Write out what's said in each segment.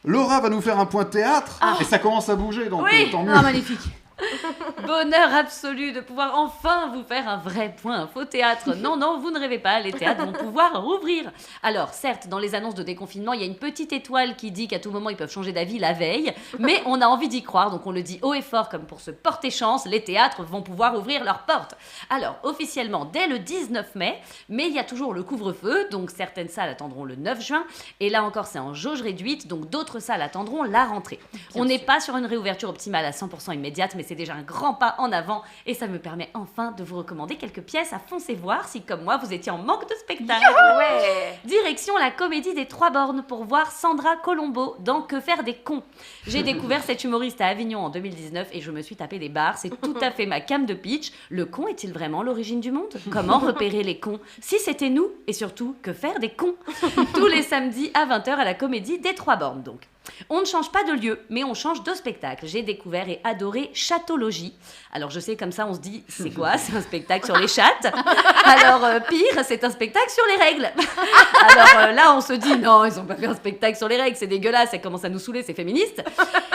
Laura va nous faire un point théâtre et ça commence à bouger, donc Oui, tant mieux. magnifique. Bonheur absolu de pouvoir enfin vous faire un vrai point info théâtre. Non, non, vous ne rêvez pas, les théâtres vont pouvoir rouvrir. Alors, certes, dans les annonces de déconfinement, il y a une petite étoile qui dit qu'à tout moment, ils peuvent changer d'avis la veille, mais on a envie d'y croire, donc on le dit haut et fort comme pour se porter chance, les théâtres vont pouvoir ouvrir leurs portes. Alors, officiellement, dès le 19 mai, mais il y a toujours le couvre-feu, donc certaines salles attendront le 9 juin, et là encore, c'est en jauge réduite, donc d'autres salles attendront la rentrée. On n'est pas sur une réouverture optimale à 100% immédiate, mais c'est déjà un grand pas en avant et ça me permet enfin de vous recommander quelques pièces à foncer voir si, comme moi, vous étiez en manque de spectacle. Ouais. Direction la Comédie des Trois Bornes pour voir Sandra Colombo dans Que faire des cons. J'ai découvert cette humoriste à Avignon en 2019 et je me suis tapé des barres. C'est tout à fait ma came de pitch. Le con est-il vraiment l'origine du monde ? Comment repérer les cons ? Si c'était nous, et surtout, que faire des cons ? Tous les samedis à 20h à la Comédie des Trois Bornes, donc. On ne change pas de lieu, mais on change de spectacle. J'ai découvert et adoré Chatologie. Alors je sais, comme ça on se dit, c'est quoi ? C'est un spectacle sur les chattes. Alors pire, c'est un spectacle sur les règles. Alors là on se dit, non, ils ont pas fait un spectacle sur les règles, c'est dégueulasse, ça commence à nous saouler, c'est féministe.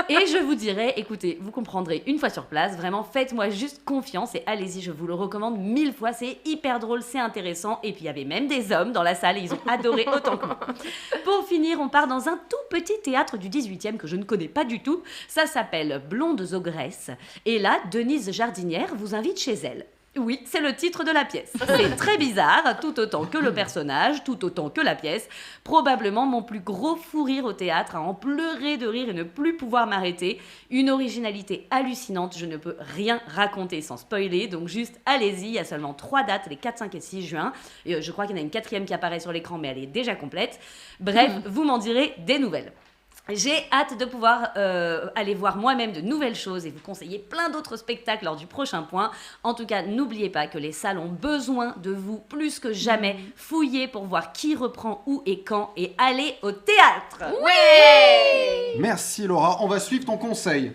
Et je vous dirais, écoutez, vous comprendrez une fois sur place, vraiment faites-moi juste confiance et allez-y, je vous le recommande 1000 fois, c'est hyper drôle, c'est intéressant. Et puis il y avait même des hommes dans la salle et ils ont adoré autant que moi. Pour finir, on part dans un tout petit théâtre du 18e que je ne connais pas du tout. Ça s'appelle Blondes ogresses. Et là, Denise Jardinière vous invite chez elle. Oui, c'est le titre de la pièce. C'est très bizarre, tout autant que le personnage, tout autant que la pièce. Probablement mon plus gros fou rire au théâtre, à en pleurer de rire et ne plus pouvoir m'arrêter. Une originalité hallucinante, je ne peux rien raconter sans spoiler, donc juste allez-y, il y a seulement 3 dates, les 4, 5 et 6 juin. Et je crois qu'il y en a une 4e qui apparaît sur l'écran, mais elle est déjà complète. Bref, vous m'en direz des nouvelles. J'ai hâte de pouvoir aller voir moi-même de nouvelles choses et vous conseiller plein d'autres spectacles lors du prochain point. En tout cas, n'oubliez pas que les salles ont besoin de vous plus que jamais. Fouillez pour voir qui reprend où et quand et allez au théâtre. Ouais. Merci Laura, on va suivre ton conseil.